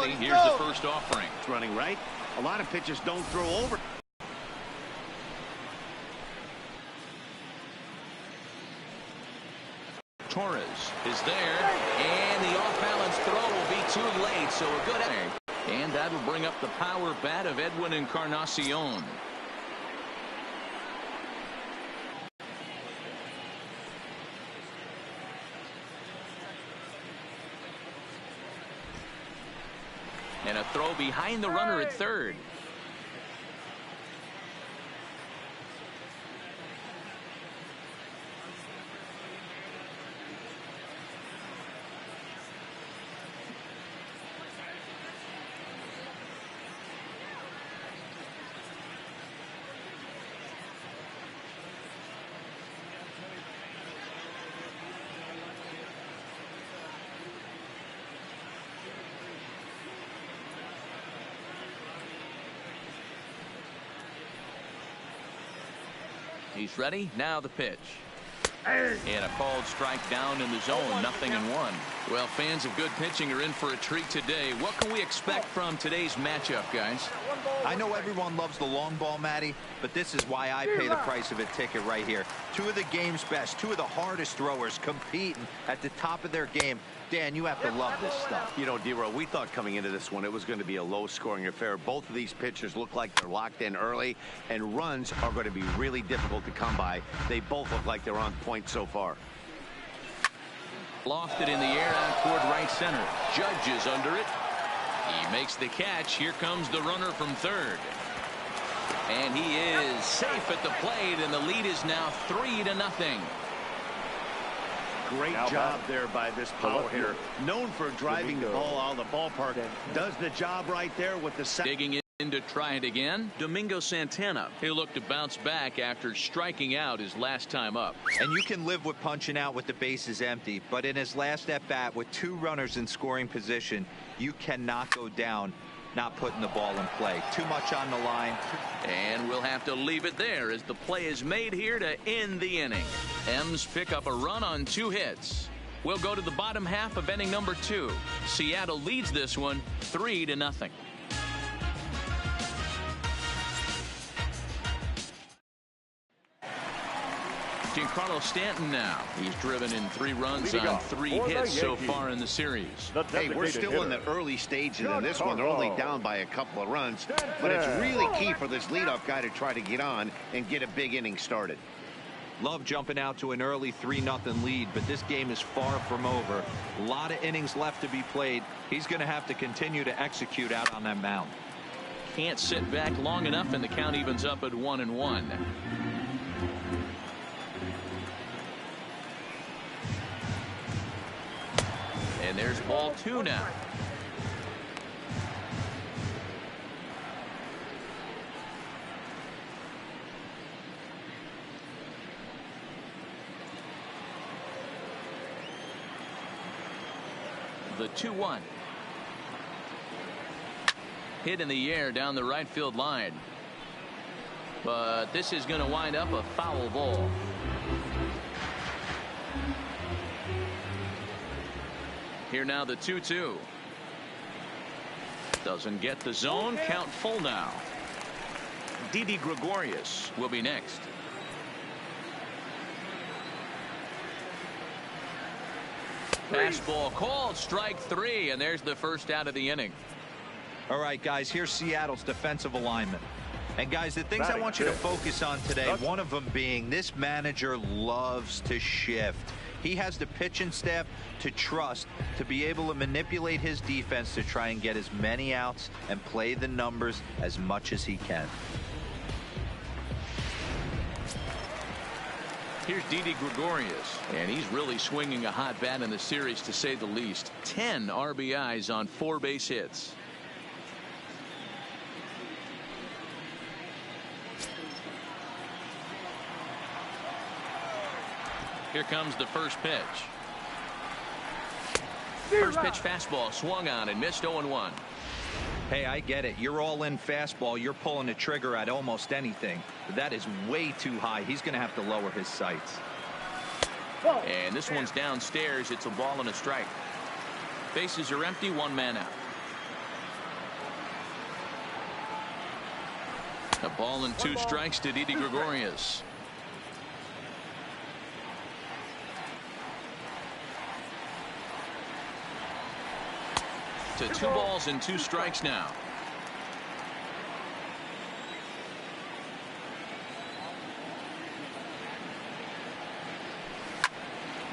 ready. Here's the first offering. It's running right. A lot of pitchers don't throw over. Torres is there, and the off-balance throw will be too late, so a good inning. And that will bring up the power bat of Edwin Encarnacion. And a throw behind the runner at third. He's ready. Now the pitch. And a called strike down in the zone. 0-1. Well, fans of good pitching are in for a treat today. What can we expect from today's matchup, guys? I know everyone loves the long ball, Matty, but this is why I pay the price of a ticket right here. Two of the game's best, two of the hardest throwers competing at the top of their game. Dan, you have to love this stuff. You know, D-Row, we thought coming into this one it was going to be a low-scoring affair. Both of these pitchers look like they're locked in early, and runs are going to be really difficult to come by. They both look like they're on point so far. Lofted in the air out toward right center. Judge is under it. He makes the catch. Here comes the runner from third. And he is safe at the plate, and the lead is now 3-0. Great job there by this power hitter. Known for driving the ball out of the ballpark. Does the job right there with the second. Digging in to try it again. Domingo Santana. He'll look to bounce back after striking out his last time up. And you can live with punching out with the bases empty, but in his last at bat with two runners in scoring position, you cannot go down not putting the ball in play. Too much on the line. And we'll have to leave it there as the play is made here to end the inning. M's pick up a run on 2 hits. We'll go to the bottom half of inning number 2. Seattle leads this one 3-0. Giancarlo Stanton now. He's driven in 3 runs on 3 hits so far in the series. Hey, we're still in the early stages in this one. They're only down by a couple of runs, but it's really key for this leadoff guy to try to get on and get a big inning started. Love jumping out to an early 3-0 lead, but this game is far from over. A lot of innings left to be played. He's going to have to continue to execute out on that mound. Can't sit back long enough, and the count evens up at 1-1. And there's ball 2 now. The 2-1. Hit in the air down the right field line. But this is going to wind up a foul ball. Here now the 2-2. Doesn't get the zone. Count full now. Didi Gregorius will be next. Fastball called, strike 3, and there's the first out of the inning. All right, guys, here's Seattle's defensive alignment. And guys, the things I want you to focus on today, one of them being this manager loves to shift. He has the pitching staff to trust to be able to manipulate his defense to try and get as many outs and play the numbers as much as he can. Here's Didi Gregorius, and he's really swinging a hot bat in the series, to say the least. 10 RBIs on 4 base hits. Here comes the first pitch. First pitch fastball swung on and missed 0-1. Hey, I get it. You're all in fastball. You're pulling the trigger at almost anything. But that is way too high. He's going to have to lower his sights. And this one's downstairs. It's a ball and a strike. Bases are empty. 1 man out. A ball and 2 strikes to Didi Gregorius. To 2 balls and 2 strikes now.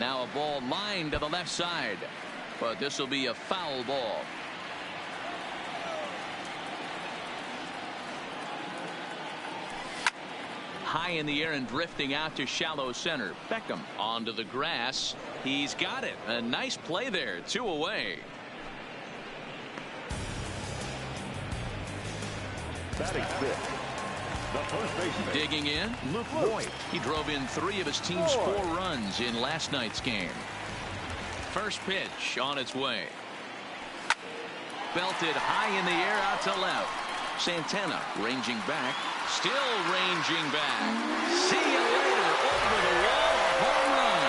Now a ball lined to the left side, but this will be a foul ball. High in the air and drifting out to shallow center. Beckham onto the grass. He's got it. A nice play there. 2 away. Batting fifth, the first baseman. Digging in, Luke Voigt. He drove in 3 of his team's 4 runs in last night's game. First pitch on its way. Belted high in the air out to left. Santana ranging back. Still ranging back. See you later. Over the wall. Home run.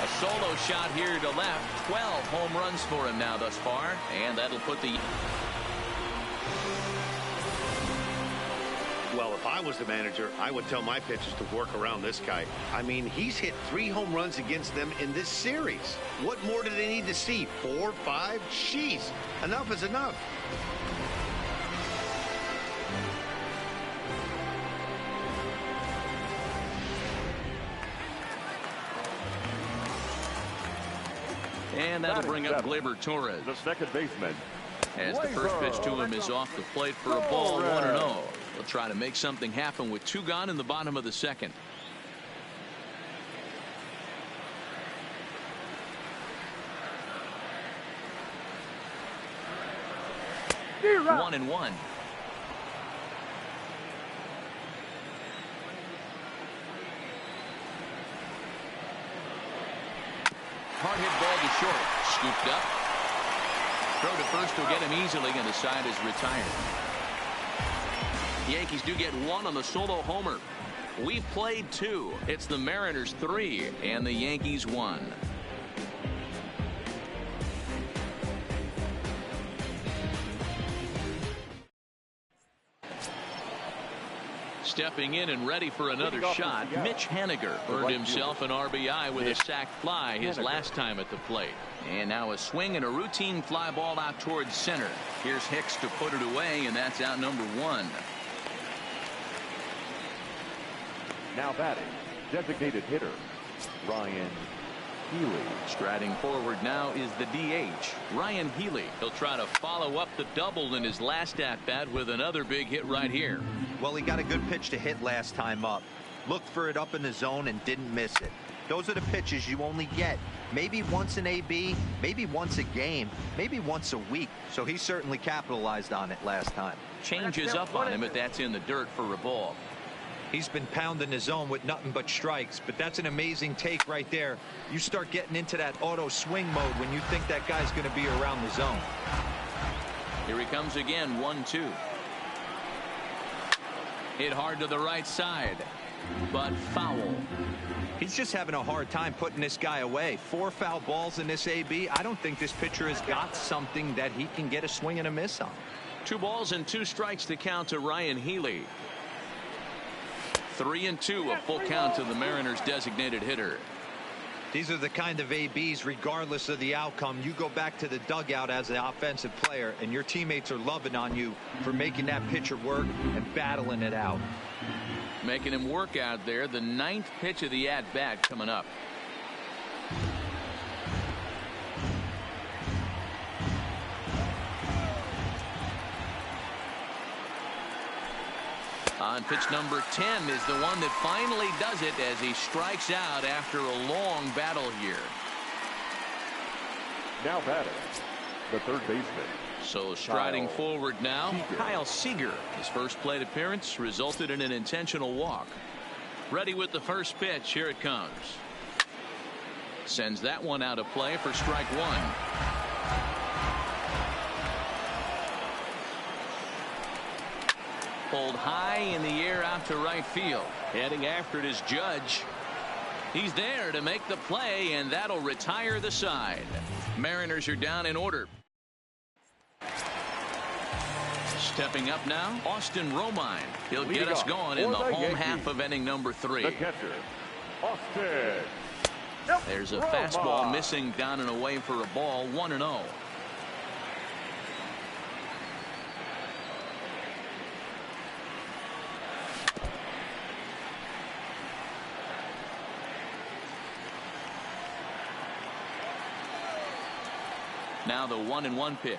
A solo shot here to left. 12 home runs for him now thus far. And that'll put the... Well, if I was the manager, I would tell my pitchers to work around this guy. I mean, he's hit 3 home runs against them in this series. What more do they need to see? 4, 5? Jeez, enough is enough. And that'll bring up Gleyber Torres. The second baseman. As the first pitch to him is off the plate for a ball, 1-0. They'll try to make something happen with 2 gone in the bottom of the second. Zero. 1-1. Hard hit ball to short. Scooped up. Throw to first will get him easily, and the side is retired. The Yankees do get 1 on the solo homer. We've played 2. It's the Mariners 3 and the Yankees 1. Stepping in and ready for another shot, Mitch Haniger earned himself an RBI with a sac fly his last time at the plate. And now a swing and a routine fly ball out towards center. Here's Hicks to put it away, and that's out number 1. Now batting, designated hitter, Ryan Healy. Striding forward now is the DH, Ryan Healy. He'll try to follow up the double in his last at-bat with another big hit right here. Well, he got a good pitch to hit last time up. Looked for it up in the zone and didn't miss it. Those are the pitches you only get maybe once in AB, maybe once a game, maybe once a week. So he certainly capitalized on it last time. Changes up on him if that's in the dirt for a ball. He's been pounding the zone with nothing but strikes, but that's an amazing take right there. You start getting into that auto swing mode when you think that guy's going to be around the zone. Here he comes again, 1-2. Hit hard to the right side, but foul. He's just having a hard time putting this guy away. 4 foul balls in this AB. I don't think this pitcher has got something that he can get a swing and a miss on. 2 balls and 2 strikes to count to Ryan Healy. 3-2, a full count to the Mariners designated hitter. These are the kind of ABs, regardless of the outcome, you go back to the dugout as an offensive player and your teammates are loving on you for making that pitcher work and battling it out. Making him work out there. The 9th pitch of the at-bat coming up. On pitch number 10 is the one that finally does it as he strikes out after a long battle here. Now batting, the third baseman. So striding forward now, Kyle Seager. His first plate appearance resulted in an intentional walk. Ready with the first pitch. Here it comes. Sends that one out of play for strike 1. Pulled high in the air out to right field. Heading after it is Judge. He's there to make the play, and that'll retire the side. Mariners are down in order. Stepping up now, Austin Romine. He'll get us going in the home half of inning number 3. The catcher, Austin. There's a fastball missing down and away for a ball, 1-0. Now the 1-1 pitch.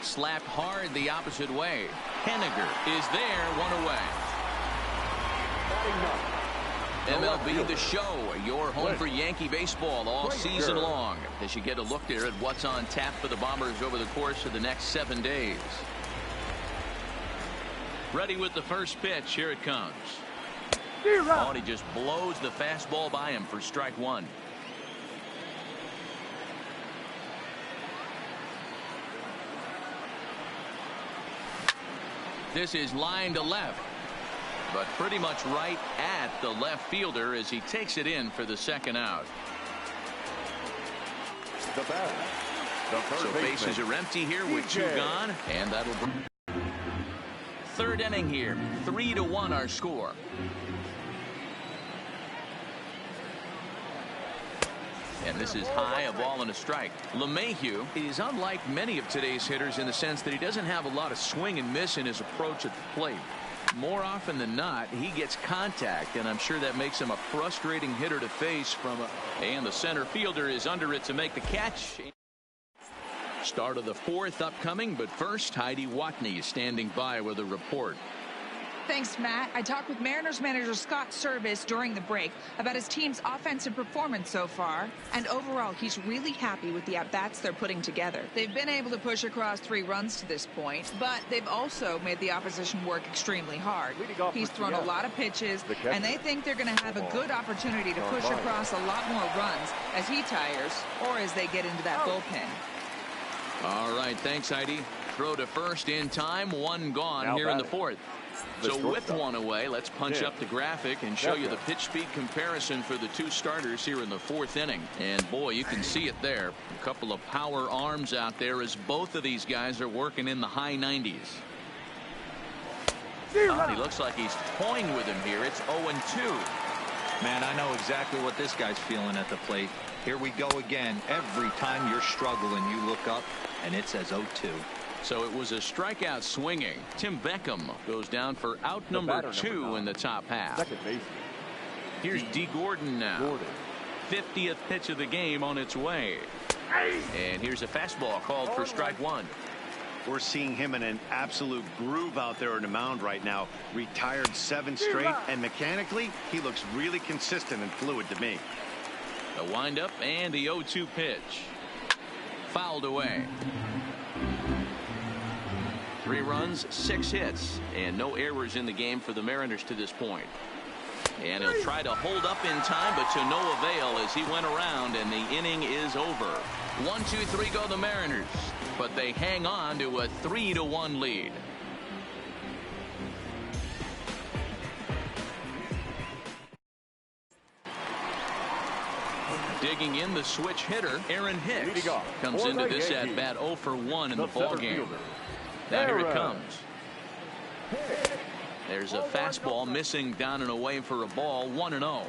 Slapped hard the opposite way. Henniger is there, 1 away. MLB The Show, your home for Yankee baseball all season long, as you get a look there at what's on tap for the Bombers over the course of the next 7 days. Ready with the first pitch. Here it comes. Oh, and he just blows the fastball by him for strike 1. This is line to left, but pretty much right at the left fielder as he takes it in for the second out. So bases are empty here with 2 gone, and that'll bring. Third inning here, 3-1 our score. And this is high, a ball and a strike. LeMahieu is unlike many of today's hitters in the sense that he doesn't have a lot of swing and miss in his approach at the plate. More often than not, he gets contact, and I'm sure that makes him a frustrating hitter to face from a. And the center fielder is under it to make the catch. Start of the 4th upcoming, but first, Heidi Watney is standing by with a report. Thanks, Matt. I talked with Mariners manager Scott Service during the break about his team's offensive performance so far, and overall he's really happy with the at-bats they're putting together. They've been able to push across 3 runs to this point, but they've also made the opposition work extremely hard. He's thrown a lot of pitches, and they think they're going to have a good opportunity to push across a lot more runs as he tires or as they get into that bullpen. All right, thanks, Heidi. Throw to first in time, 1 gone here in the 4th. So with 1 away, let's punch up the graphic and show you the pitch speed comparison for the 2 starters here in the 4th inning. And boy, you can see it there. A couple of power arms out there as both of these guys are working in the high 90s. He looks like he's toying with him here. It's 0-2. Man, I know exactly what this guy's feeling at the plate. Here we go again. Every time you're struggling, you look up and it says 0-2. So it was a strikeout swinging. Tim Beckham goes down for out number 2 in the top half. Here's D. Gordon now. 50th pitch of the game on its way. And here's a fastball called for strike 1. We're seeing him in an absolute groove out there on the mound right now. Retired 7 straight, and mechanically, he looks really consistent and fluid to me. The windup and the 0-2 pitch. Fouled away. 3 runs, 6 hits, and no errors in the game for the Mariners to this point. And he'll try to hold up in time, but to no avail as he went around, and the inning is over. 1-2-3 go the Mariners, but they hang on to a 3-1 lead. Digging in the switch hitter, Aaron Hicks comes into this at bat 0 for 1 in the ball game. Now here it comes. There's a fastball missing down and away for a ball, 1-0.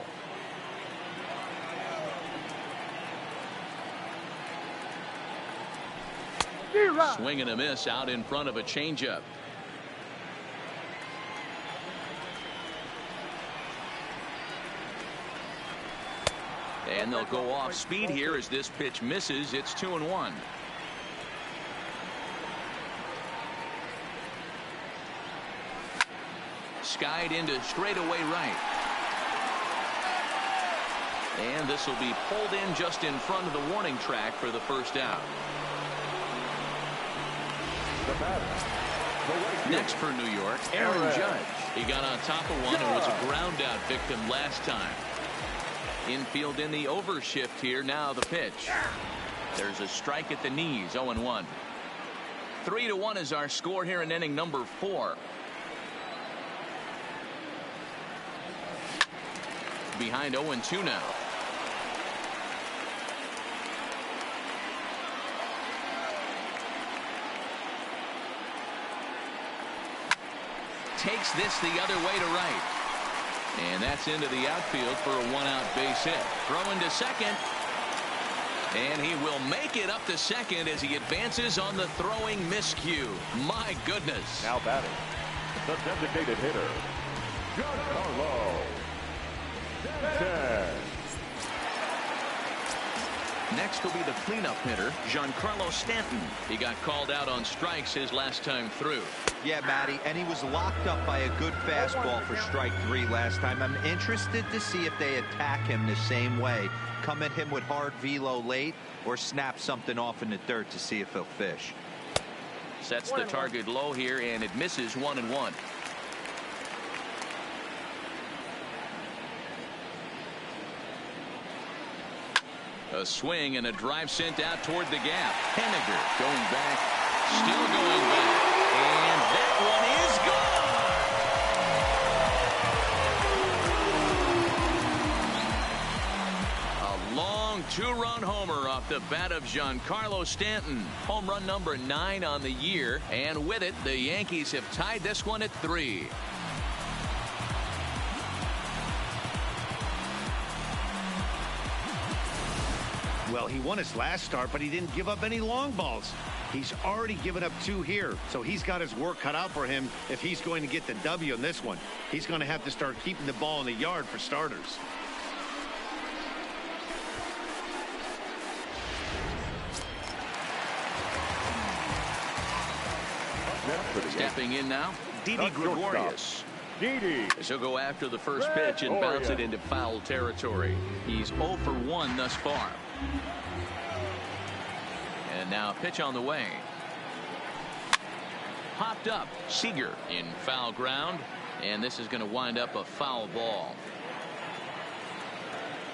Swing and a miss out in front of a changeup. And they'll go off speed here as this pitch misses. It's 2-1. Skied into straightaway right. And this will be pulled in just in front of the warning track for the first out. Next for New York, Aaron Judge. He got on top of one and was a ground out victim last time. Infield in the overshift here. Now the pitch. There's a strike at the knees. 0-1. 3-1 is our score here in inning number 4. Behind 0-2 now. takes this the other way to right. And that's into the outfield for a one-out base hit. Throwing to second. And he will make it up to second as he advances on the throwing miscue. My goodness. Now batting, the designated hitter, Giancarlo Stanton. Next will be the cleanup hitter, Giancarlo Stanton. He got called out on strikes his last time through. Yeah, Matty, and he was locked up by a good fastball for strike 3 last time. I'm interested to see if they attack him the same way. Come at him with hard velo late or snap something off in the dirt to see if he'll fish. Sets the target low here, and it misses 1-1. A swing and a drive sent out toward the gap. Henniger going back, still going back, and that one is gone. A long 2-run homer off the bat of Giancarlo Stanton. Home run number 9 on the year, and with it, the Yankees have tied this one at 3. Well, he won his last start, but he didn't give up any long balls. He's already given up 2 here, so he's got his work cut out for him if he's going to get the W in this one. He's going to have to start keeping the ball in the yard for starters. Stepping in now, Didi Gregorius. Didi. He'll go after the first pitch and bounce it into foul territory. He's 0 for 1 thus far. And now a pitch on the way. Popped up. Seager in foul ground. And this is going to wind up a foul ball.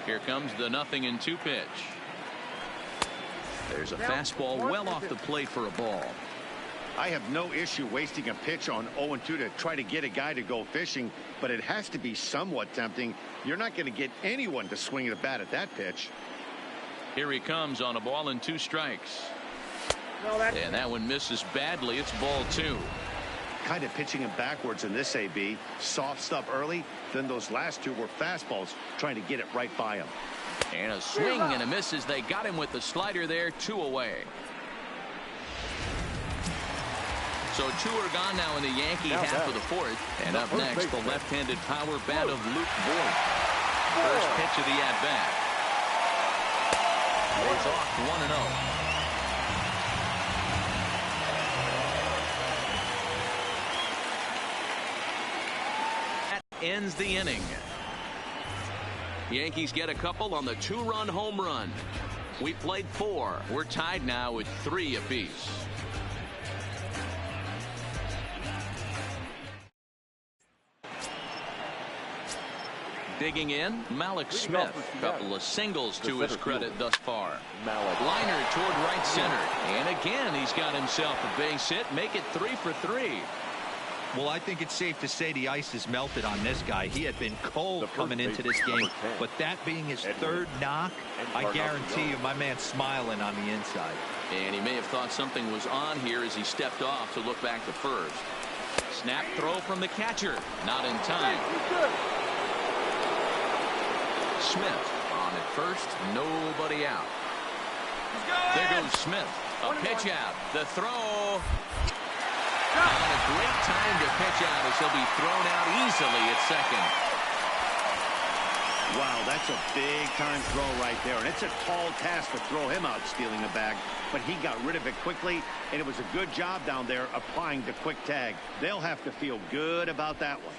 Here comes the 0-2 pitch. There's a fastball well off the plate for a ball. I have no issue wasting a pitch on 0-2 to try to get a guy to go fishing, but it has to be somewhat tempting. You're not going to get anyone to swing the bat at that pitch. Here he comes on a ball and 2 strikes. And that one misses badly. It's ball 2. Kind of pitching him backwards in this AB. Soft stuff early, then those last 2 were fastballs, trying to get it right by him. And a swing and a miss as they got him with the slider there. 2 away. So 2 are gone now in the Yankee half of the 4th. And up next, the left-handed power bat of Luke Voigt. First pitch of the at-bat. Goes off 1-0. That ends the inning. Yankees get a couple on the 2-run home run. We played 4. We're tied now with 3 apiece. Digging in, Malik Smith. Couple of singles to his credit thus far. Liner toward right center. And again, he's got himself a base hit. Make it 3 for 3. Well, I think it's safe to say the ice is melted on this guy. He had been cold coming into this game. But that being his 3rd knock, I guarantee you my man's smiling on the inside. And he may have thought something was on here as he stepped off to look back to first. Snap throw from the catcher. Not in time. Smith on at first, nobody out. There goes Smith. A pitch out. The throw. Not a great time to pitch out as he'll be thrown out easily at second. Wow, that's a big-time throw right there. And it's a tall task to throw him out stealing a bag. But he got rid of it quickly, and it was a good job down there applying the quick tag. They'll have to feel good about that one.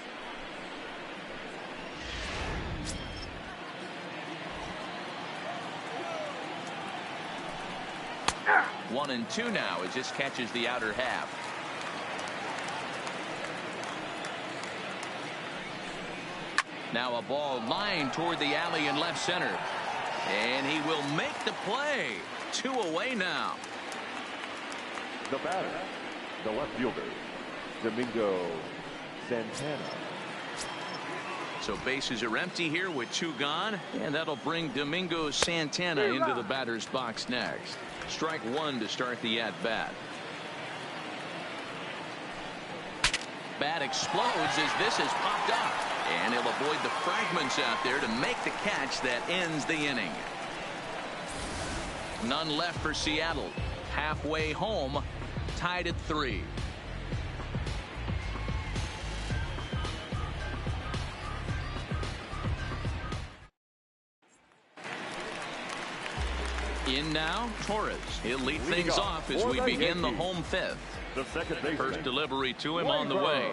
1-2 now. It just catches the outer half. Now a ball lined toward the alley in left center. And he will make the play. 2 away now. The batter, the left fielder, Domingo Santana. So bases are empty here with 2 gone. And that'll bring Domingo Santana into the batter's box next. Strike 1 to start the at-bat. bat explodes as this has popped up. And he'll avoid the fragments out there to make the catch that ends the inning. None left for Seattle. Halfway home, tied at 3. In now, Torres. He'll lead things off as we begin the home fifth. The first delivery to him on the way.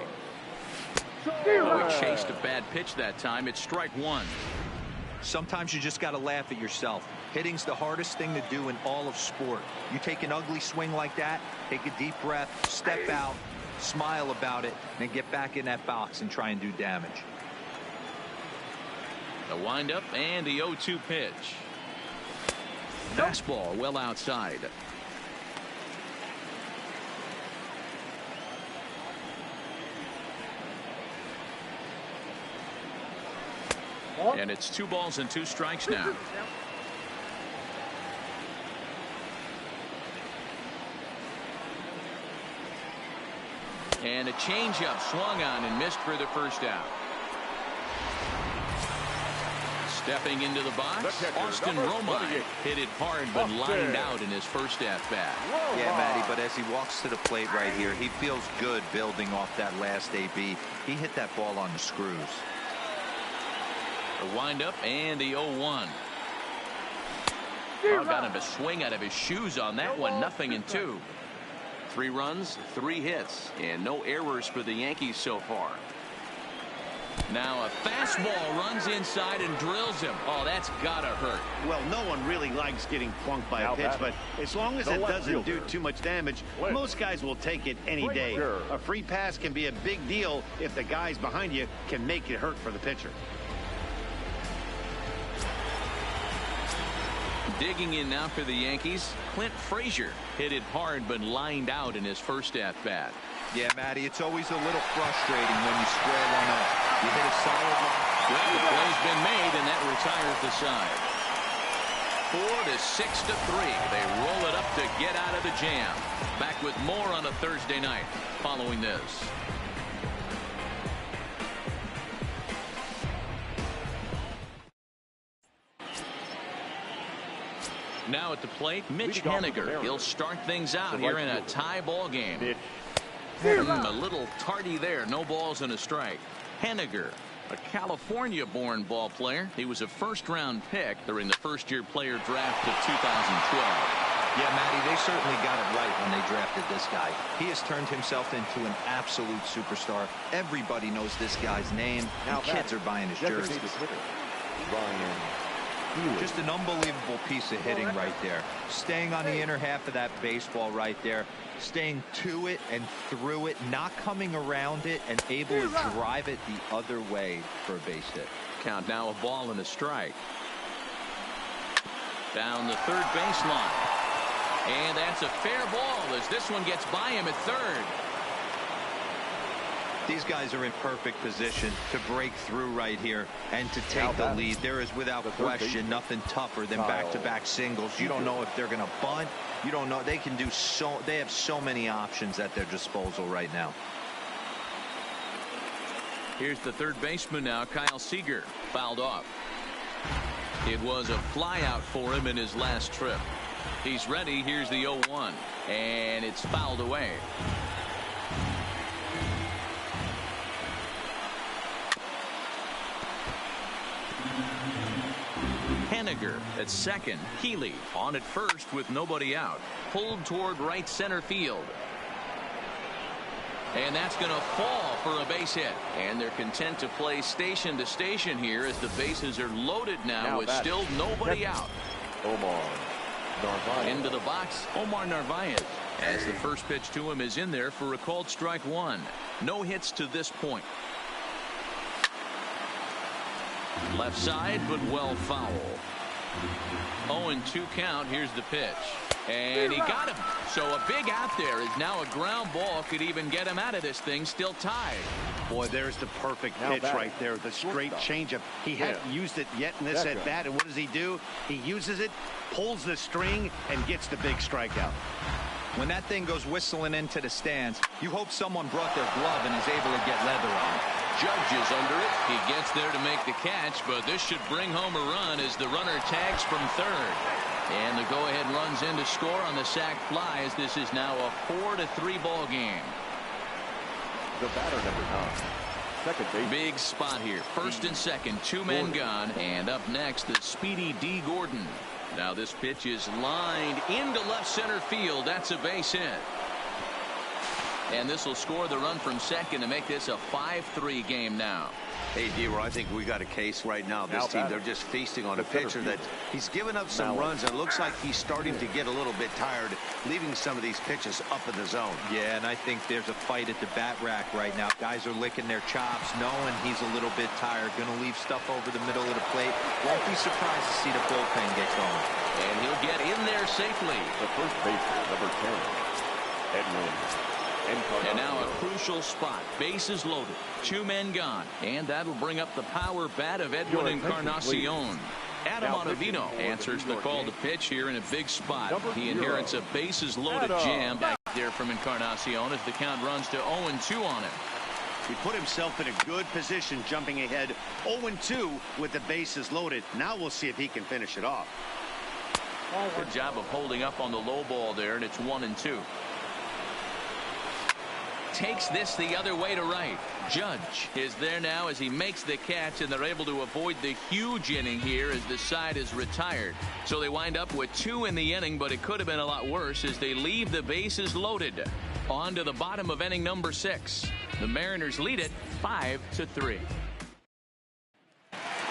Oh, he chased a bad pitch that time. It's strike one. Sometimes you just got to laugh at yourself. Hitting's the hardest thing to do in all of sport. You take an ugly swing like that, take a deep breath, step out, smile about it, and then get back in that box and try and do damage. The windup and the 0-2 pitch. Fastball well outside. And it's 2 balls and 2 strikes now. And a changeup swung on and missed for the first out. Stepping into the box, Austin Romine hit it hard but lined out in his first at-bat. Yeah, Matty, but as he walks to the plate right here, he feels good building off that last AB. He hit that ball on the screws. The windup and the 0-1. Oh, got him to swing out of his shoes on that one. 0-2. 3 runs, 3 hits, and no errors for the Yankees so far. Now a fastball runs inside and drills him. Oh, that's gotta hurt. Well, no one really likes getting plunked by a pitch, but as long as it doesn't do too much damage, most guys will take it any day. A free pass can be a big deal if the guys behind you can make it hurt for the pitcher. Digging in now for the Yankees, Clint Frazier hit it hard but lined out in his first at-bat. Yeah, Matty, it's always a little frustrating when you square one up. You hit a solid line. Well, the play's been made, and that retires the side. 4-6-3. They roll it up to get out of the jam. Back with more on a Thursday night following this. Now at the plate, Mitch Haniger. He'll start things out here in a tie ball game. A little tardy there. No balls and a strike. Haniger, a California-born ball player. He was a first-round pick during the first-year player draft of 2012. Yeah, Matty, they certainly got it right when they drafted this guy. He has turned himself into an absolute superstar. Everybody knows this guy's name, and kids are buying his jerseys. Just an unbelievable piece of hitting right there. Staying on the inner half of that baseball right there. Staying to it and through it, not coming around it, and able to drive it the other way for a base hit. Count now, a ball and a strike. Down the third baseline. And that's a fair ball as this one gets by him at third. These guys are in perfect position to break through right here and to take the lead. There is without question nothing tougher than back-to-back singles. You don't know if they're going to bunt. You don't know. They can do so. They have so many options at their disposal right now. Here's the third baseman now, Kyle Seager, fouled off. It was a fly out for him in his last trip. He's ready. Here's the 0-1, and it's fouled away. Haniger at second. Healy on at first with nobody out. Pulled toward right center field. And that's going to fall for a base hit. And they're content to play station to station here as the bases are loaded now with still nobody out. Omar Narvaez. Into the box, Omar Narvaez. As the first pitch to him is in there for a called strike one. No hits to this point. Left side, but well foul. 0-2 count. Here's the pitch. And he got him. So a big out there is now a ground ball. Could even get him out of this thing. Still tied. Boy, there's the perfect pitch right there. The straight changeup. He hadn't used it yet in this at bat. And what does he do? He uses it, pulls the string, and gets the big strikeout. When that thing goes whistling into the stands, you hope someone brought their glove and is able to get leather on it. Judge is under it. He gets there to make the catch, but this should bring home a run as the runner tags from third. And the go-ahead runs in to score on the sac fly as this is now a 4-3 ball game. The batter, number 9. Second base. Big spot here. First and second, 2 men gone. And up next, the speedy D. Gordon. Now this pitch is lined into left center field. That's a base hit. And this will score the run from second to make this a 5-3 game now. Hey, D-Roy, I think we got a case right now. This team, they're just feasting on a pitcher that he's given up some runs. And it looks like he's starting to get a little bit tired, leaving some of these pitches up in the zone. Yeah, and I think there's a fight at the bat rack right now. Guys are licking their chops, knowing he's a little bit tired. Going to leave stuff over the middle of the plate. Won't be surprised to see the bullpen get going. And he'll get in there safely. The first baseman, number 10, Edwin. And now a crucial spot. Bases loaded. 2 men gone. And that'll bring up the power bat of Edwin Encarnacion. Adam Ottavino answers the call to pitch here in a big spot. He inherits a bases loaded jam back there from Encarnacion as the count runs to 0-2 on him. He put himself in a good position, jumping ahead 0-2 with the bases loaded. Now we'll see if he can finish it off. Good job of holding up on the low ball there, and it's 1-2. Takes this the other way to right. Judge is there now as he makes the catch, and they're able to avoid the huge inning here as the side is retired. So they wind up with 2 in the inning, but it could have been a lot worse as they leave the bases loaded. On to the bottom of inning number 6. The Mariners lead it 5-3.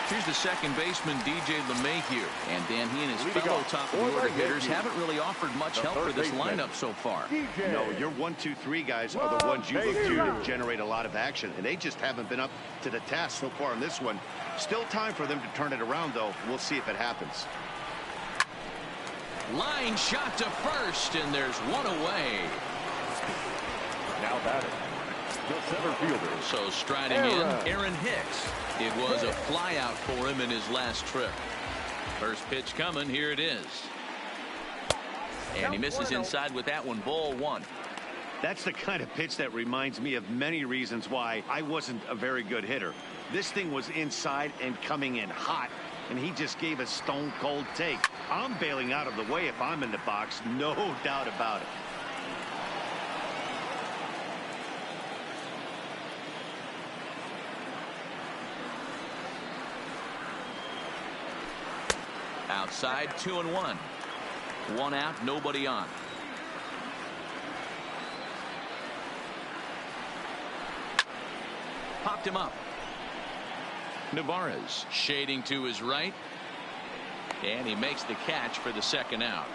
Here's the second baseman, DJ LeMahieu. And Dan, he and his fellow top-of-the-order hitters haven't really offered much help for this lineup so far. No, your 1-2-3 guys are the ones you look to generate a lot of action, and they just haven't been up to the task so far in this one. Still time for them to turn it around, though. We'll see if it happens. Line shot to first, and there's one away. Now batting, the center fielder. So striding in, Aaron Hicks. It was a flyout for him in his last trip. First pitch coming. Here it is. And he misses inside with that one. Ball 1. That's the kind of pitch that reminds me of many reasons why I wasn't a very good hitter. This thing was inside and coming in hot, and he just gave a stone-cold take. I'm bailing out of the way if I'm in the box, no doubt about it. Outside, 2-1. 1 out, nobody on. Popped him up. Navarez shading to his right. And he makes the catch for the second out.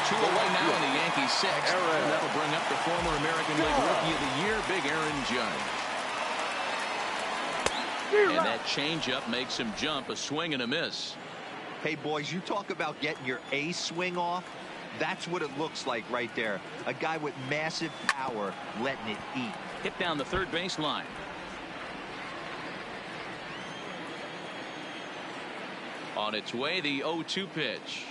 Two away now in the Yankees 6th. And that'll bring up the former American League Rookie of the Year, Big Aaron Judge. And that changeup makes him jump. A swing and a miss. Hey, boys, you talk about getting your A swing off. That's what it looks like right there. A guy with massive power letting it eat. Hit down the third base line. On its way, the 0-2 pitch.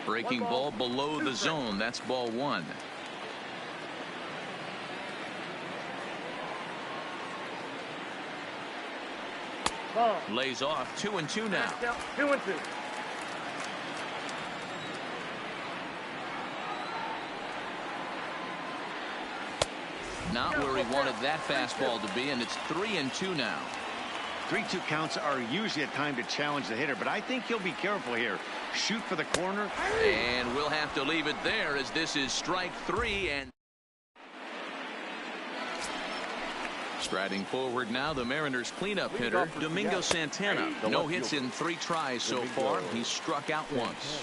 Breaking ball below the zone. That's ball 1. Lays off. 2-2 now. 2-2. Not where he wanted that fastball to be, and it's 3-2 now. 3-2 counts are usually a time to challenge the hitter, but I think he'll be careful here. Shoot for the corner. And we'll have to leave it there as this is strike 3. And striding forward now, the Mariners cleanup hitter, Domingo Santana. No hits in 3 tries so far. He's struck out once.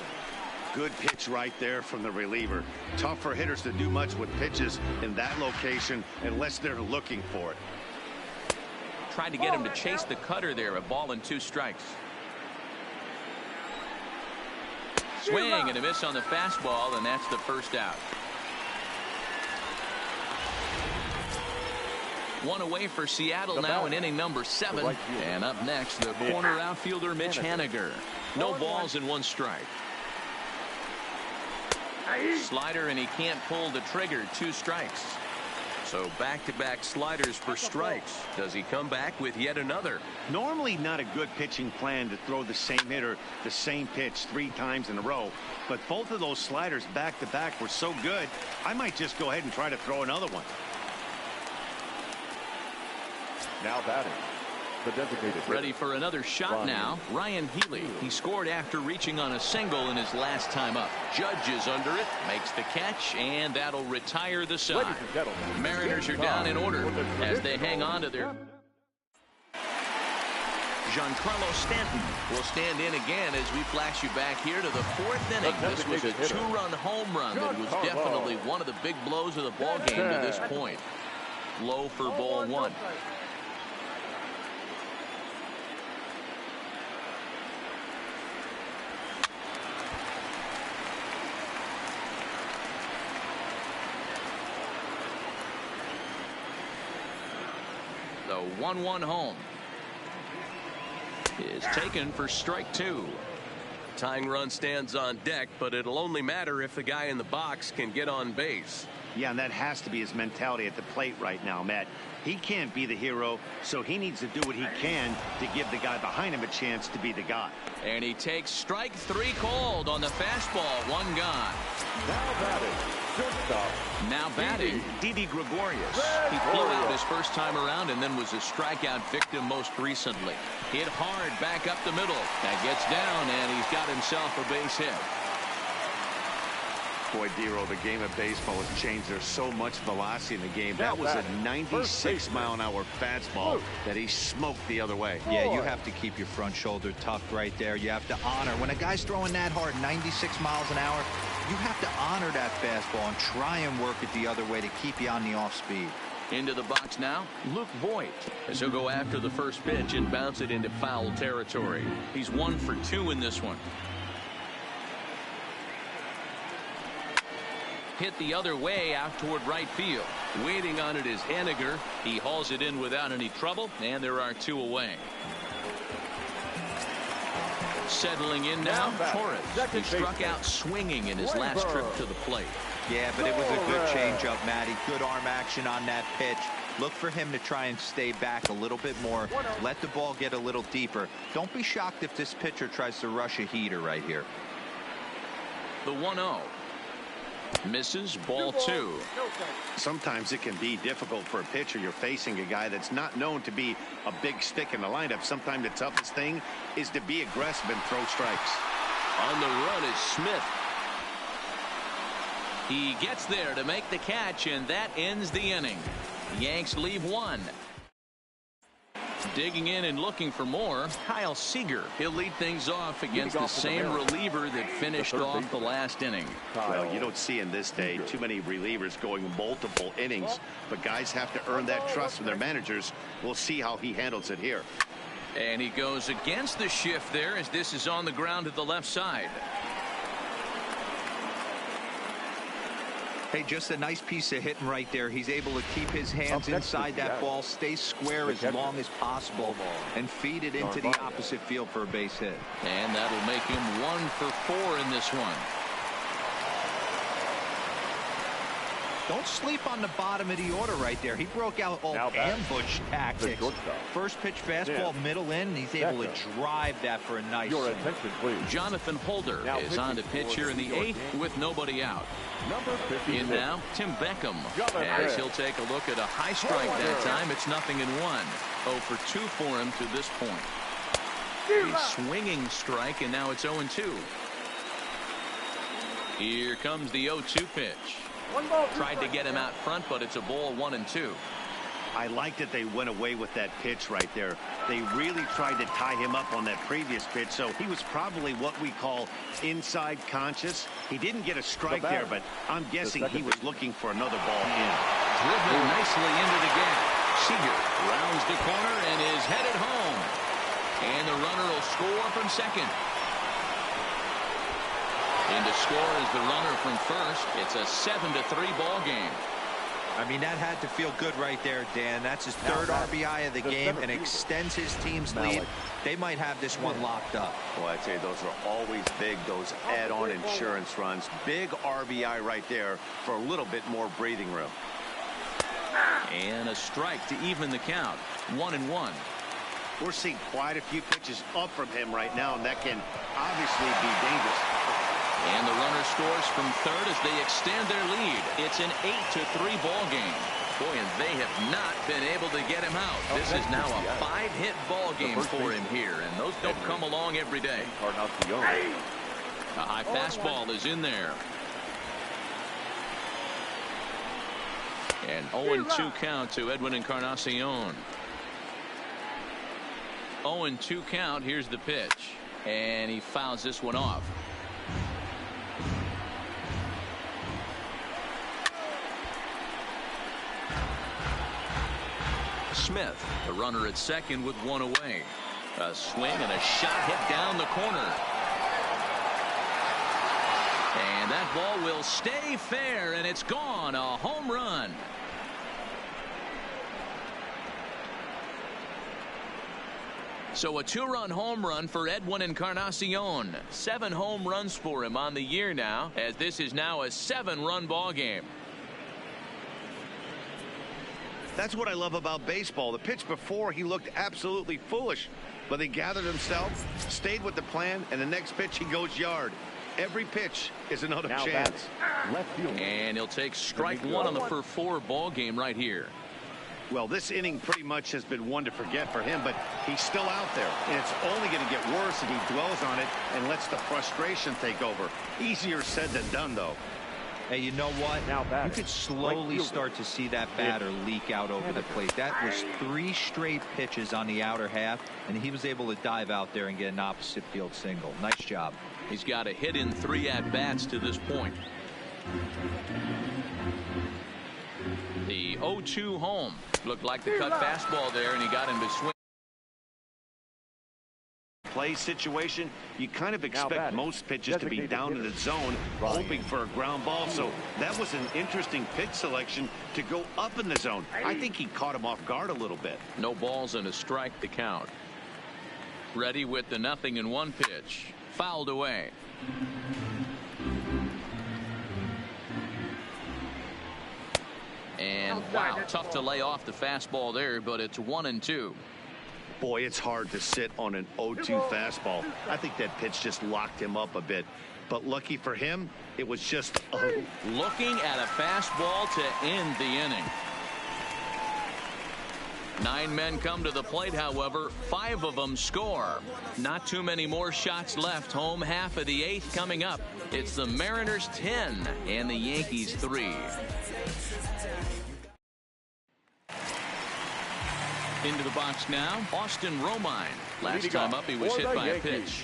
Good pitch right there from the reliever. Tough for hitters to do much with pitches in that location unless they're looking for it. Tried to get him to chase the cutter there. A ball and 2 strikes. Swing and a miss on the fastball, and that's the first out. One away for Seattle now in inning number 7. And up next, the corner outfielder Mitch Haniger. No balls and 1 strike. Slider, and he can't pull the trigger. 2 strikes. So back-to-back sliders for strikes. Does he come back with yet another? Normally not a good pitching plan to throw the same hitter the same pitch 3 times in a row, but both of those sliders back-to-back were so good, I might just go ahead and try to throw another one. Now batting, the designated ready for another shot now. Ryan Healy. He scored after reaching on a single in his last time up. Judge is under it, makes the catch, and that'll retire the side. Mariners are down in order as they hang on to their... Giancarlo Stanton will stand in again as we flash you back here to the 4th inning. This was a 2-run home run that was definitely one of the big blows of the ball game to this point. Low for ball 1. The 1-1 home is taken for strike 2. Tying run stands on deck, but it'll only matter if the guy in the box can get on base. Yeah, and that has to be his mentality at the plate right now, Matt. He can't be the hero, so he needs to do what he can to give the guy behind him a chance to be the guy. And he takes strike 3 called on the fastball. 1 gone. Now batting, shortstop. Now batting, Didi Gregorius. He flew out his first time around and then was a strikeout victim most recently. Hit hard back up the middle. That gets down, and he's got himself a base hit. Boy, Dero, the game of baseball has changed. There's so much velocity in the game. That was a 96-mile-an-hour fastball that he smoked the other way. Yeah, you have to keep your front shoulder tucked right there. You have to honor. When a guy's throwing that hard, 96 miles an hour, you have to honor that fastball and try and work it the other way to keep you on the off speed. Into the box now, Luke Voigt, as he'll go after the first pitch and bounce it into foul territory. He's 1 for 2 in this one. Hit the other way out toward right field. Waiting on it is Haniger. He hauls it in without any trouble, and there are 2 away. Settling in now, Torres. He struck out swinging in his last trip to the plate. Yeah, but it was a good changeup, Matty. Good arm action on that pitch. Look for him to try and stay back a little bit more. Let the ball get a little deeper. Don't be shocked if this pitcher tries to rush a heater right here. The 1-0. Misses, ball 2. Sometimes it can be difficult for a pitcher. You're facing a guy that's not known to be a big stick in the lineup. Sometimes the toughest thing is to be aggressive and throw strikes. On the run is Smith. He gets there to make the catch, and that ends the inning. The Yanks leave 1. Digging in and looking for more, Kyle Seager. He'll lead things off against the same reliever that finished off the last inning. Well, you don't see in this day too many relievers going multiple innings, but guys have to earn that trust from their managers. We'll see how he handles it here. And he goes against the shift there as this is on the ground to the left side. Hey, just a nice piece of hitting right there. He's able to keep his hands inside that ball, stay square as long as possible, and feed it into the opposite field for a base hit. And that'll make him 1 for 4 in this one. Don't sleep on the bottom of the order right there. He broke out all ambush tactics. First pitch fastball, middle in. He's able to drive that for a nice Your attention, please. Jonathan Holder is on to pitch here in the 8th with nobody out. In now, Tim Beckham, as he'll take a look at a high strike that time. It's 0-1. 0 for 2 for him to this point. A swinging strike, and now it's 0-2. Here comes the 0-2 pitch. Tried to get him out front, but it's a ball 1-2. I like that they went away with that pitch right there. They really tried to tie him up on that previous pitch, so he was probably what we call inside conscious. He didn't get a strike there, but I'm guessing he was looking for another ball in. Driven nicely into the gap. Seager rounds the corner and is headed home. And the runner will score from second. In to score is the runner from first. It's a 7-3 ball game. I mean, that had to feel good right there, Dan. That's his third RBI of the game and extends his team's lead. They might have this one locked up. Well, I'd say those are always big, those add-on insurance runs. Big RBI right there for a little bit more breathing room. And a strike to even the count. 1-1. We're seeing quite a few pitches up from him right now, and that can obviously be dangerous. And the runner scores from third as they extend their lead. It's an 8-3 ball game. Boy, and they have not been able to get him out. This is now a 5-hit ball game for him here, and those don't come along every day. A high fastball is in there. And 0-2 count to Edwin Encarnacion. 0-2 count. Here's the pitch. And he fouls this one off. Smith, the runner at second with one away. A swing and a shot hit down the corner. And that ball will stay fair, and it's gone. A home run. So a 2-run home run for Edwin Encarnacion. 7 home runs for him on the year now, as this is now a 7-run ball game. That's what I love about baseball. The pitch before, he looked absolutely foolish, but he gathered himself, stayed with the plan, and the next pitch he goes yard. Every pitch is another chance. And he'll take strike one on the for 4 ball game right here. Well, this inning pretty much has been one to forget for him, but he's still out there, and it's only going to get worse if he dwells on it and lets the frustration take over. Easier said than done, though. Hey, you know what? You could slowly start to see that batter leak out over the plate. That was 3 straight pitches on the outer half, and he was able to dive out there and get an opposite field single. Nice job. He's got a hit in 3 at-bats to this point. The 0-2 home. Looked like the cut fastball there, and he got him to swing. Play situation, you kind of expect most pitches to be down in the zone, hoping for a ground ball. So that was an interesting pitch selection to go up in the zone. I think he caught him off guard a little bit. No balls and a strike to count. Ready with the 0-1 pitch. Fouled away. And wow, tough to lay off the fastball there, but it's 1-2. Boy, it's hard to sit on an 0-2 fastball. I think that pitch just locked him up a bit. But lucky for him, it was just looking at a fastball to end the inning. 9 men come to the plate, however, 5 of them score. Not too many more shots left. Home half of the 8th coming up. It's the Mariners 10 and the Yankees 3. Into the box now, Austin Romine. Last time up, he was hit by a pitch.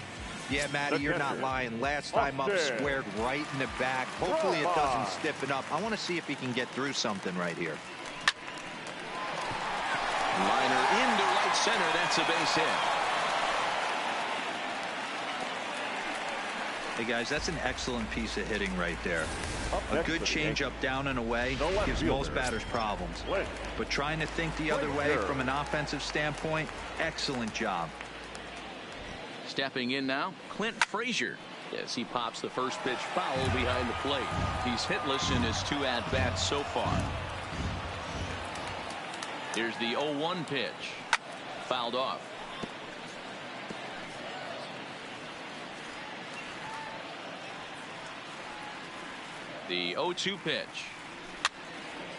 Yeah, Matty, you're not lying. Last time up, squared right in the back. Hopefully it doesn't stiffen up. I want to see if he can get through something right here. Liner into right center. That's a base hit. Hey, guys, that's an excellent piece of hitting right there. A good changeup down and away gives most batters problems. But trying to think the other way from an offensive standpoint, excellent job. Stepping in now, Clint Frazier. As he pops the first pitch foul behind the plate. He's hitless in his 2 at-bats so far. Here's the 0-1 pitch. Fouled off. The 0-2 pitch.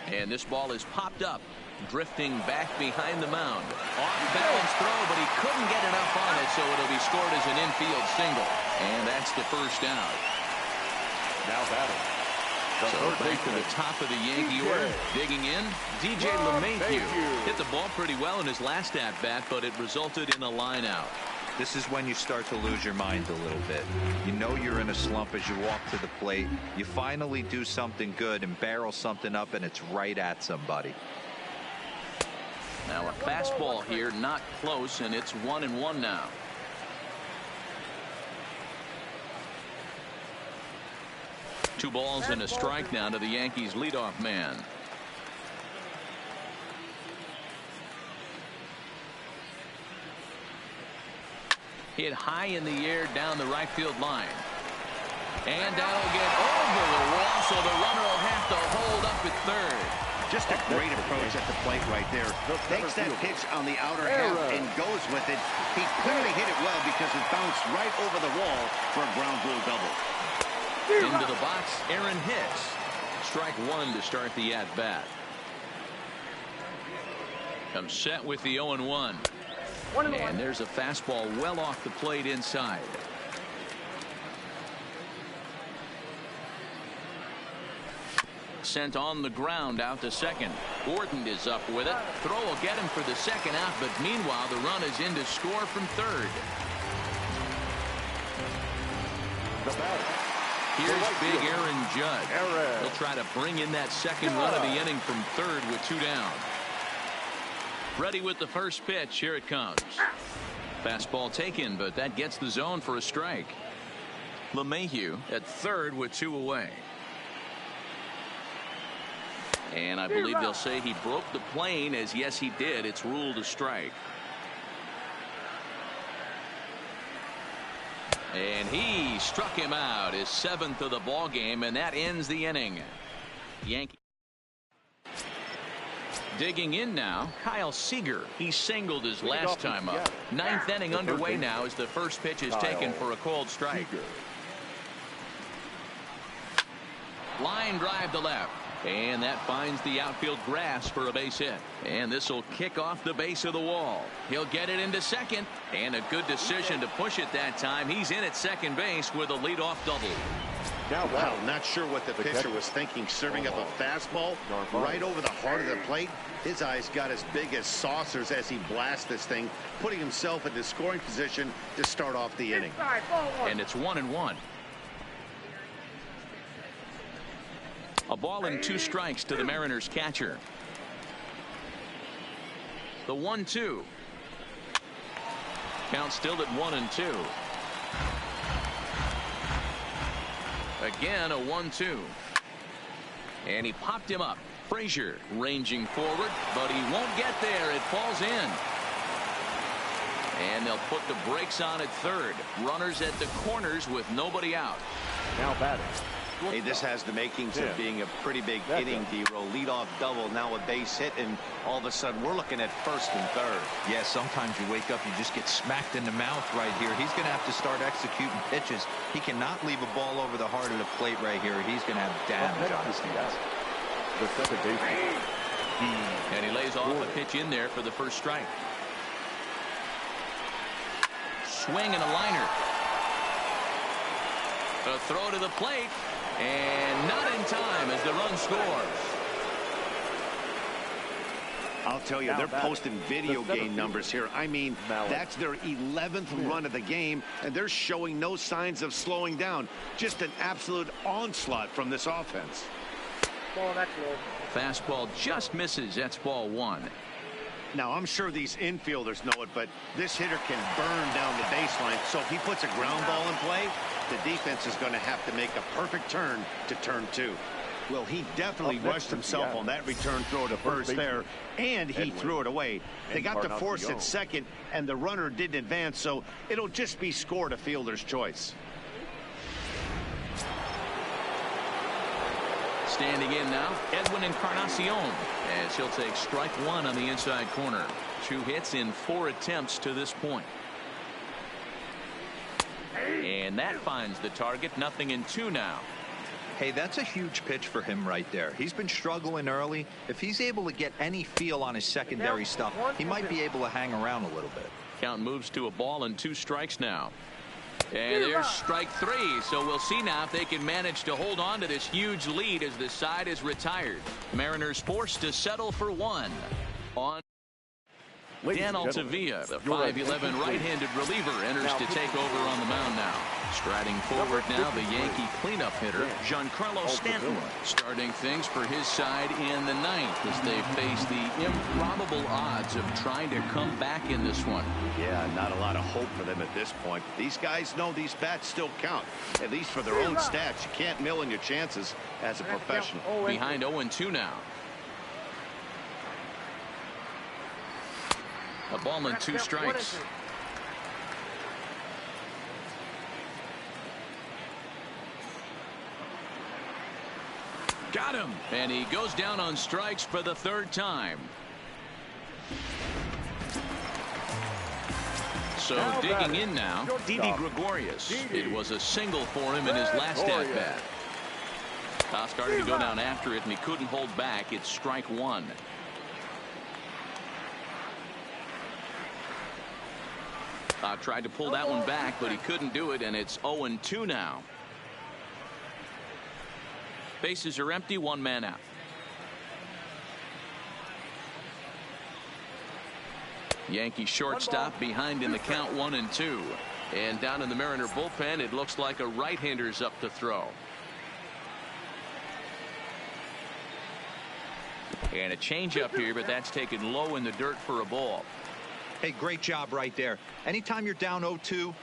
And this ball is popped up, drifting back behind the mound. Off-balance throw, but he couldn't get enough on it, so it'll be scored as an infield single. And that's the first out. Now batting. So back to the top of the Yankee order. Digging in, DJ LeMahieu. Hit the ball pretty well in his last at-bat, but it resulted in a line out. This is when you start to lose your mind a little bit. You know you're in a slump as you walk to the plate. You finally do something good and barrel something up, and it's right at somebody. Now a fastball here, not close, and it's 1-1 now. Two balls and a strike now to the Yankees leadoff man. Hit high in the air down the right field line. And that'll get over the wall, so the runner will have to hold up at third. Just a great approach at the plate right there. Takes that pitch on the outer half and goes with it. He clearly hit it well because it bounced right over the wall for a ground rule double. Into the box, Aaron hits. Strike one to start the at-bat. Comes set with the 0-1. And there's a fastball well off the plate inside. Sent on the ground out to second. Gordon is up with it. Throw will get him for the second out, but meanwhile the run is in to score from third. Here's big Aaron Judge. He'll try to bring in that second run of the inning from third with 2 down. Ready with the first pitch. Here it comes. Fastball taken, but that gets the zone for a strike. LeMahieu at third with 2 away. And I believe they'll say he broke the plane, as yes he did. It's ruled a strike. And he struck him out, his 7th of the ball game, and that ends the inning. Yankee digging in now, Kyle Seager. He singled his last time up. 9th inning underway now as the first pitch is taken for a called strike. Line drive to left. And that finds the outfield grass for a base hit. And this will kick off the base of the wall. He'll get it into second. And a good decision to push it that time. He's in at second base with a leadoff double. Wow, not sure what the pitcher was thinking, serving up a fastball right over the heart of the plate. His eyes got as big as saucers as he blasts this thing, putting himself in the scoring position to start off the inning. And it's 1-1. A ball and 2 strikes to the Mariners catcher. The 1-2. Count still at 1-2. Again a 1-2. And he popped him up. Frazier ranging forward, but he won't get there. It falls in. And they'll put the brakes on at third. Runners at the corners with nobody out. Now batting. Hey, this has the makings of being a pretty big inning, D-Roll. Leadoff double, now a base hit, and all of a sudden we're looking at first and third. Yeah, sometimes you wake up, you just get smacked in the mouth right here. He's going to have to start executing pitches. He cannot leave a ball over the heart of the plate right here. He's going to have damage on his hands. The second baseman. And he lays off a pitch in there for the first strike. Swing and a liner. A throw to the plate. And not in time as the run scores. I'll tell you, they're posting video game numbers here. I mean, that's their 11th run of the game, and they're showing no signs of slowing down. Just an absolute onslaught from this offense. Fastball just misses. That's ball 1. Now, I'm sure these infielders know it, but this hitter can burn down the baseline. So if he puts a ground ball in play, the defense is going to have to make a perfect turn to turn 2. Well, he definitely rushed himself on that return throw to first there, and he threw it away. They got the force at second, and the runner didn't advance, so it'll just be scored a fielder's choice. Standing in now, Edwin Encarnacion, as he'll take strike 1 on the inside corner. 2 hits in 4 attempts to this point. And that finds the target. 0-2 now. Hey, that's a huge pitch for him right there. He's been struggling early. If he's able to get any feel on his secondary stuff, he might be able to hang around a little bit. Count moves to a ball and 2 strikes now. And there's strike 3. So we'll see now if they can manage to hold on to this huge lead as the side is retired. Mariners forced to settle for 1. On Dan Altavilla, the 5'11" right-handed reliever, enters to take over on the mound now. Striding forward now, the Yankee cleanup hitter, Giancarlo Stanton, starting things for his side in the 9th as they face the improbable odds of trying to come back in this one. Yeah, not a lot of hope for them at this point. These guys know these bats still count, at least for their own stats. You can't mill in your chances as a professional. Behind 0-2 now. A ball and 2 strikes. Got him. And he goes down on strikes for the third time. So digging in now, Didi Gregorius. It was a single for him in his last at-bat. Started to go down after it, and he couldn't hold back. It's strike one. Tried to pull that one back, but he couldn't do it, and it's 0-2 now. Bases are empty, one man out. Yankee shortstop behind in the count 1-2. And down in the Mariner bullpen, it looks like a right-hander's up to throw. And a changeup here, but that's taken low in the dirt for a ball. Hey, great job right there. Anytime you're down 0-2,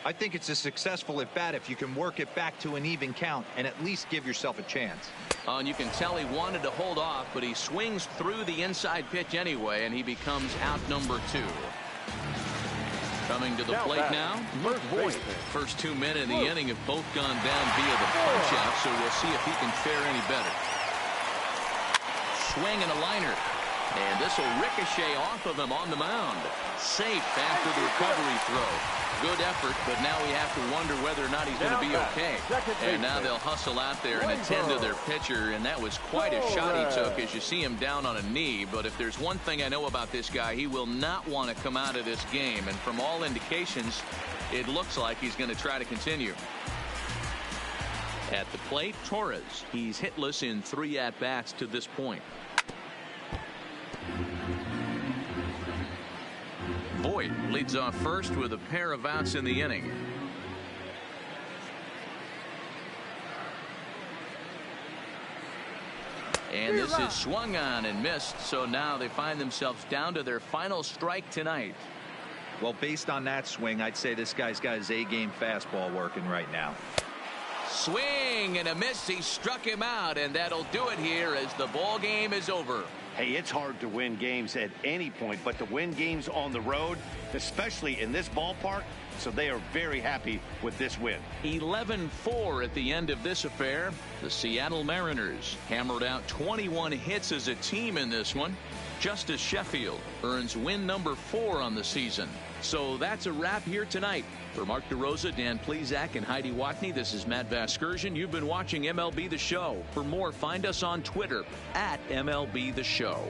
I think it's a successful at bat if you can work it back to an even count and at least give yourself a chance. And you can tell he wanted to hold off, but he swings through the inside pitch anyway, and he becomes out number 2. Coming to the plate now, Voit. First 2 men in the inning have both gone down via the punch out, so we'll see if he can fare any better. Swing and a liner. And this will ricochet off of him on the mound. Safe after the recovery throw. Good effort, but now we have to wonder whether or not he's going to be okay. And now they'll hustle out there and attend to their pitcher, and that was quite a shot he took as you see him down on a knee. But if there's one thing I know about this guy, he will not want to come out of this game. And from all indications, it looks like he's going to try to continue. At the plate, Torres. He's hitless in 3 at-bats to this point. Voit leads off first with a pair of outs in the inning. And this is swung on and missed, so now they find themselves down to their final strike tonight. Well, based on that swing, I'd say this guy's got his A-game fastball working right now. Swing and a miss. He struck him out, and that'll do it here as the ball game is over. Hey, it's hard to win games at any point, but to win games on the road, especially in this ballpark, so they are very happy with this win. 11-4 at the end of this affair. The Seattle Mariners hammered out 21 hits as a team in this one. Justice Sheffield earns win number 4 on the season. So that's a wrap here tonight. For Mark DeRosa, Dan Plesac, and Heidi Watney, this is Matt Vasgersian. You've been watching MLB The Show. For more, find us on Twitter @MLB The Show.